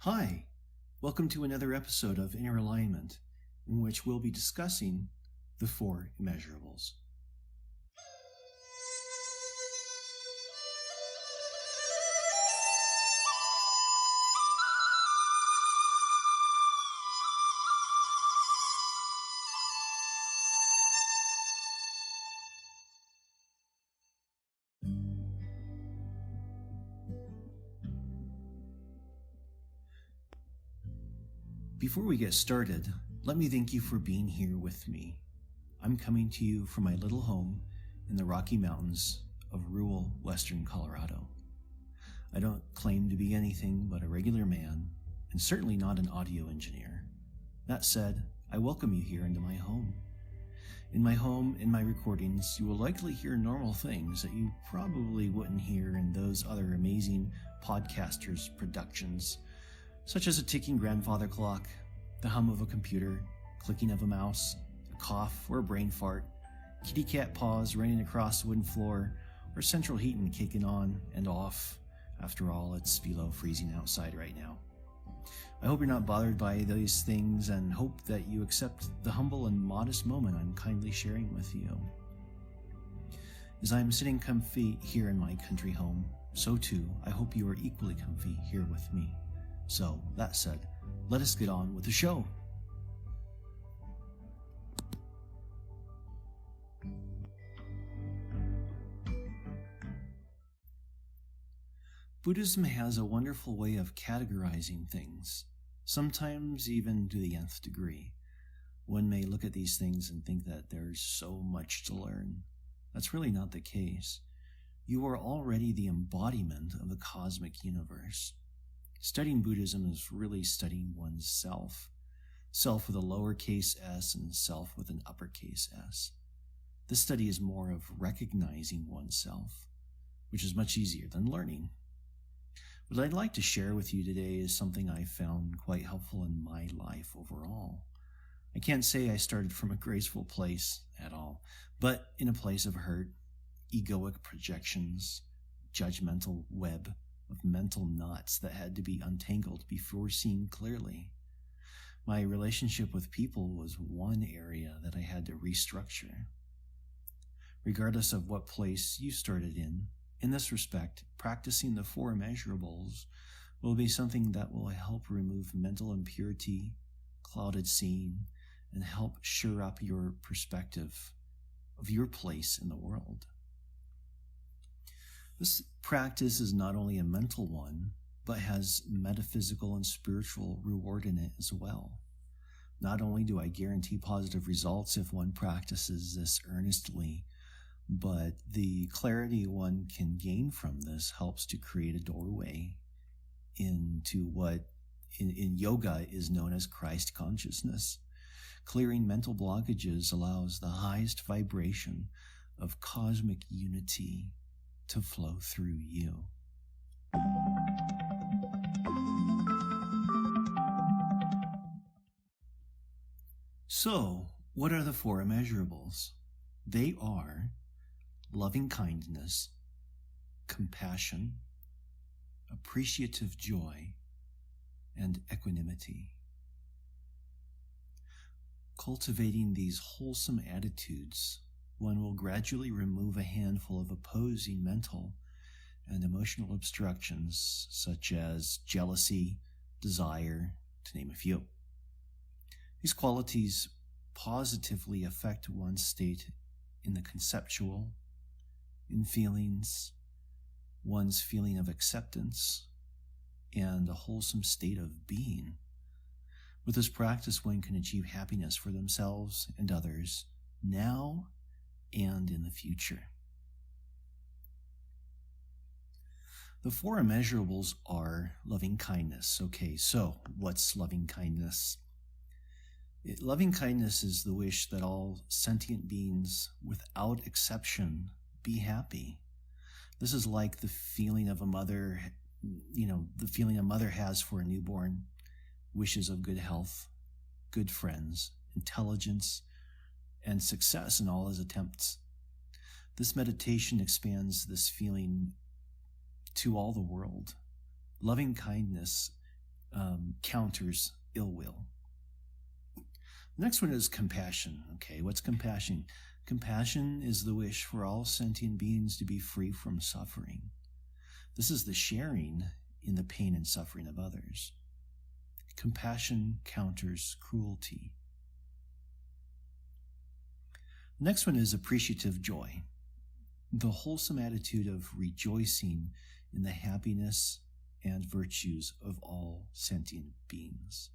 Hi, welcome to another episode of Inner Alignment, in which we'll be discussing the Four Immeasurables. Before we get started, let me thank you for being here with me. I'm coming to you from my little home in the Rocky Mountains of rural western Colorado. I don't claim to be anything but a regular man, and certainly not an audio engineer. That said, I welcome you here into my home. In my home, in my recordings, you will likely hear normal things that you probably wouldn't hear in those other amazing podcasters' productions, such as a ticking grandfather clock, the hum of a computer, clicking of a mouse, a cough or a brain fart, kitty cat paws running across the wooden floor, or central heating kicking on and off. After all, it's below freezing outside right now. I hope you're not bothered by these things and hope that you accept the humble and modest moment I'm kindly sharing with you. As I'm sitting comfy here in my country home, so too I hope you are equally comfy here with me. So, that said, let us get on with the show. Buddhism has a wonderful way of categorizing things, sometimes even to the nth degree. One may look at these things and think that there's so much to learn. That's really not the case. You are already the embodiment of the cosmic universe. Studying Buddhism is really studying one's self. Self with a lowercase s and self with an uppercase s. This study is more of recognizing oneself, which is much easier than learning. What I'd like to share with you today is something I found quite helpful in my life overall. I can't say I started from a graceful place at all, but in a place of hurt, egoic projections, judgmental web of mental knots that had to be untangled before seeing clearly. My relationship with people was one area that I had to restructure. Regardless of what place you started in this respect, practicing the Four Immeasurables will be something that will help remove mental impurity, clouded seeing, and help shore up your perspective of your place in the world. This practice is not only a mental one, but has metaphysical and spiritual reward in it as well. Not only do I guarantee positive results if one practices this earnestly, but the clarity one can gain from this helps to create a doorway into what in yoga is known as Christ consciousness. Clearing mental blockages allows the highest vibration of cosmic unity to flow through you. So, what are the Four Immeasurables? They are loving kindness, compassion, appreciative joy, and equanimity. Cultivating these wholesome attitudes, one will gradually remove a handful of opposing mental and emotional obstructions such as jealousy, desire, to name a few. These qualities positively affect one's state in the conceptual, in feelings, one's feeling of acceptance, and a wholesome state of being. With this practice, one can achieve happiness for themselves and others now and in the future. The Four Immeasurables are loving kindness. Okay, so what's loving kindness? Loving kindness is the wish that all sentient beings, without exception, be happy. This is like the feeling of a mother, the feeling a mother has for a newborn, wishes of good health, good friends, intelligence, and success in all his attempts. This meditation expands this feeling to all the world. Loving kindness counters ill will. The next one is compassion. Okay, what's compassion? Compassion is the wish for all sentient beings to be free from suffering. This is the sharing in the pain and suffering of others. Compassion counters cruelty. The next one is appreciative joy. The wholesome attitude of rejoicing in the happiness and virtues of all sentient beings.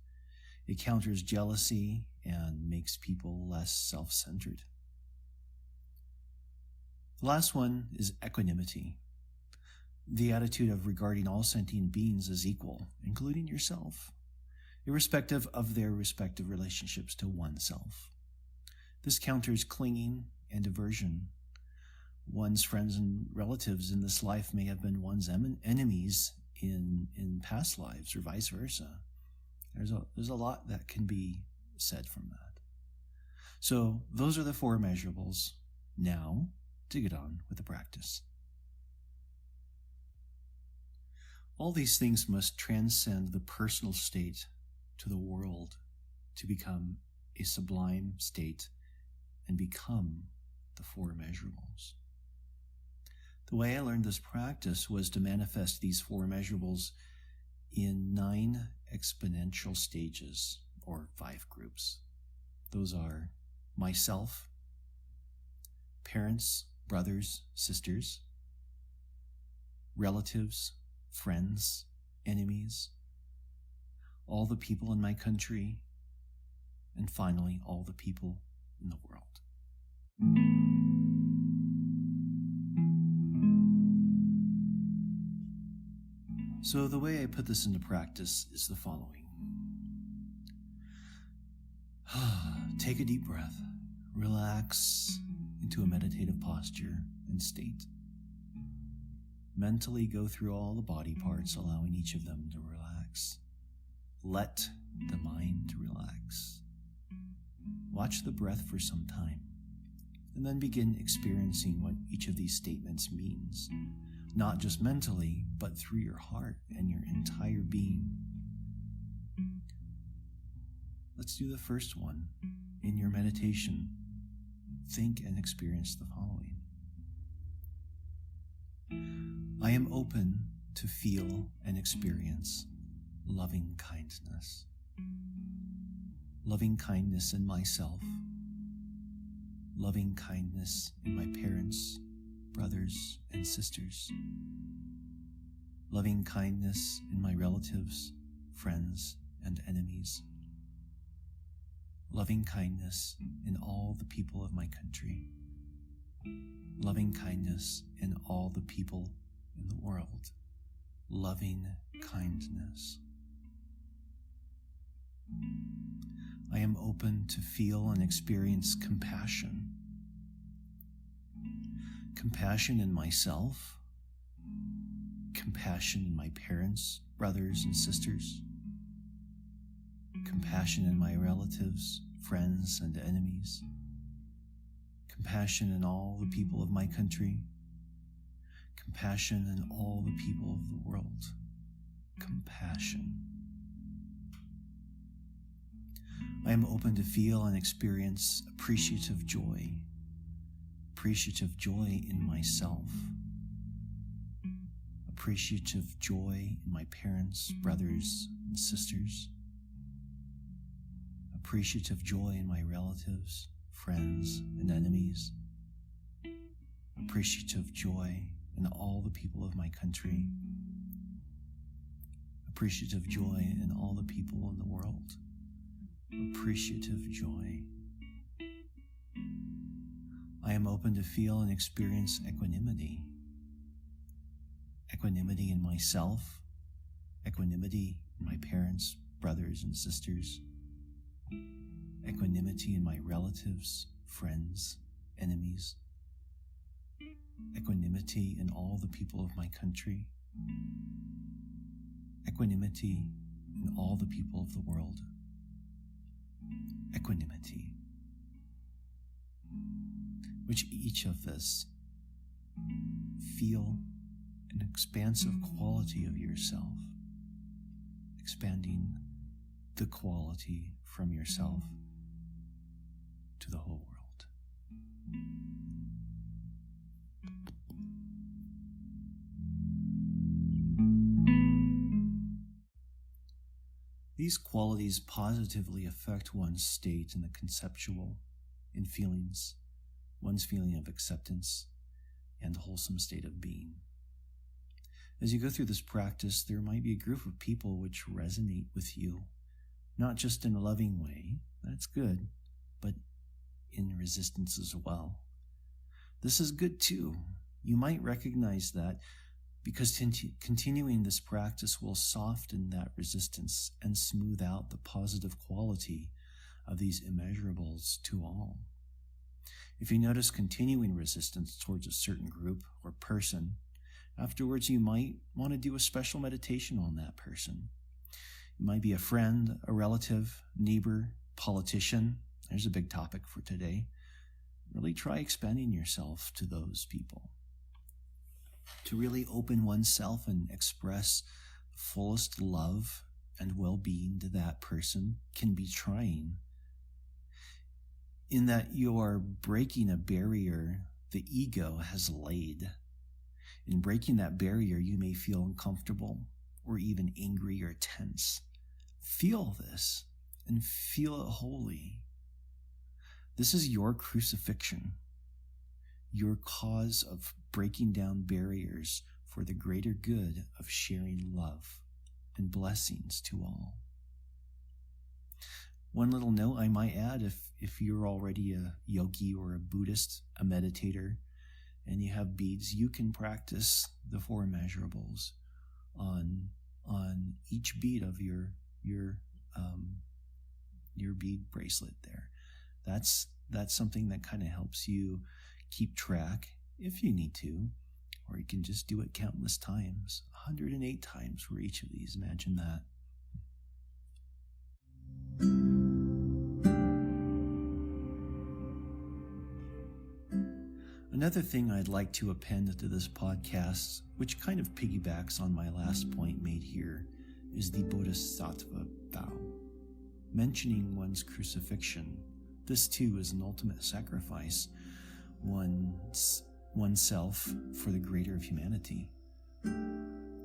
It counters jealousy and makes people less self-centered. The last one is equanimity. The attitude of regarding all sentient beings as equal, including yourself, irrespective of their respective relationships to oneself. This counters clinging and aversion. One's friends and relatives in this life may have been one's enemies in past lives, or vice versa. There's a lot that can be said from that. So those are the four immeasurables. Now to get on with the practice. All these things must transcend the personal state to the world to become a sublime state and become the Four Immeasurables. The way I learned this practice was to manifest these four immeasurables in 9 exponential stages, or 5 groups. Those are myself, parents, brothers, sisters, relatives, friends, enemies, all the people in my country, and finally, all the people in the world. So the way I put this into practice is the following. Take a deep breath, relax into a meditative posture and state. Mentally go through all the body parts, allowing each of them to relax. Let the mind relax. Watch the breath for some time, and then begin experiencing what each of these statements means. Not just mentally, but through your heart and your entire being. Let's do the first one. In your meditation, think and experience the following. I am open to feel and experience loving kindness. Loving kindness in myself. Loving kindness in my parents, brothers, and sisters. Loving kindness in my relatives, friends, and enemies. Loving kindness in all the people of my country. Loving kindness in all the people in the world. Loving kindness. I am open to feel and experience compassion. Compassion in myself, compassion in my parents, brothers, and sisters, compassion in my relatives, friends, and enemies, compassion in all the people of my country, compassion in all the people of the world, compassion. I am open to feel and experience appreciative joy in myself, appreciative joy in my parents, brothers, and sisters, appreciative joy in my relatives, friends, and enemies, appreciative joy in all the people of my country, appreciative joy in all the people in the world, appreciative joy. I am open to feel and experience equanimity. Equanimity in myself, equanimity in my parents, brothers, and sisters, equanimity in my relatives, friends, enemies, equanimity in all the people of my country, equanimity in all the people of the world, equanimity. Which each of us feel an expansive quality of yourself. expanding the quality from yourself to the whole world. These qualities positively affect one's state in the conceptual, in feelings, one's feeling of acceptance, and the wholesome state of being. As you go through this practice, there might be a group of people which resonate with you, not just in a loving way, that's good, but in resistance as well. This is good too. You might recognize that because continuing this practice will soften that resistance and smooth out the positive quality of these immeasurables to all. If you notice continuing resistance towards a certain group or person, afterwards you might want to do a special meditation on that person. It might be a friend, a relative, neighbor, politician. There's a big topic for today. Really try expanding yourself to those people. To really open oneself and express fullest love and well-being to that person can be trying, in that you are breaking a barrier the ego has laid. In breaking that barrier, you may feel uncomfortable or even angry or tense. Feel this and feel it wholly. This is your crucifixion, your cause of breaking down barriers for the greater good of sharing love and blessings to all. One little note I might add, if you're already a yogi or a Buddhist, a meditator, and you have beads, you can practice the Four Immeasurables on each bead of your bead bracelet there. That's something that kind of helps you keep track if you need to, or you can just do it countless times, 108 times for each of these. Imagine that. Another thing I'd like to append to this podcast, which kind of piggybacks on my last point made here, is the Bodhisattva vow. Mentioning one's crucifixion, this too is an ultimate sacrifice, oneself for the greater of humanity.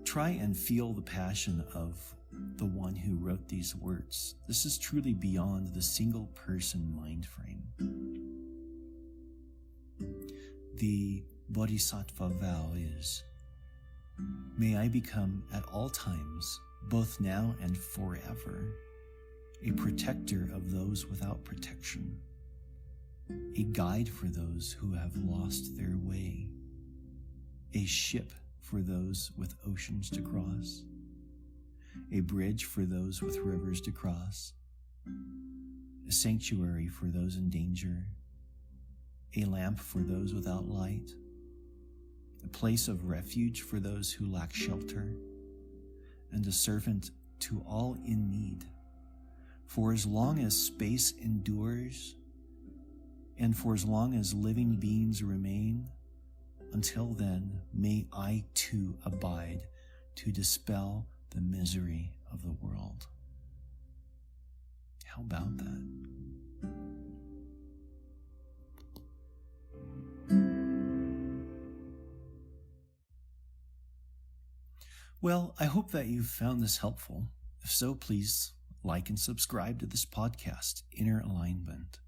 Try and feel the passion of the one who wrote these words. This is truly beyond the single person mind frame. The Bodhisattva vow is, may I become at all times, both now and forever, a protector of those without protection, a guide for those who have lost their way, a ship for those with oceans to cross, a bridge for those with rivers to cross, a sanctuary for those in danger, a lamp for those without light, a place of refuge for those who lack shelter, and a servant to all in need. For as long as space endures, and for as long as living beings remain, until then, may I too abide to dispel the misery of the world. How about that? Well, I hope that you've found this helpful. If so, please like and subscribe to this podcast, Inner Alignment.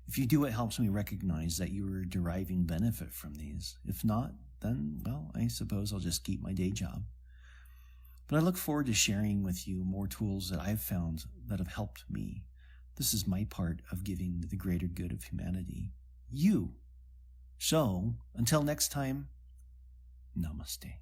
If you do, it helps me recognize that you are deriving benefit from these. If not, then, well, I suppose I'll just keep my day job. But I look forward to sharing with you more tools that I've found that have helped me. This is my part of giving the greater good of humanity. You. So, until next time, namaste.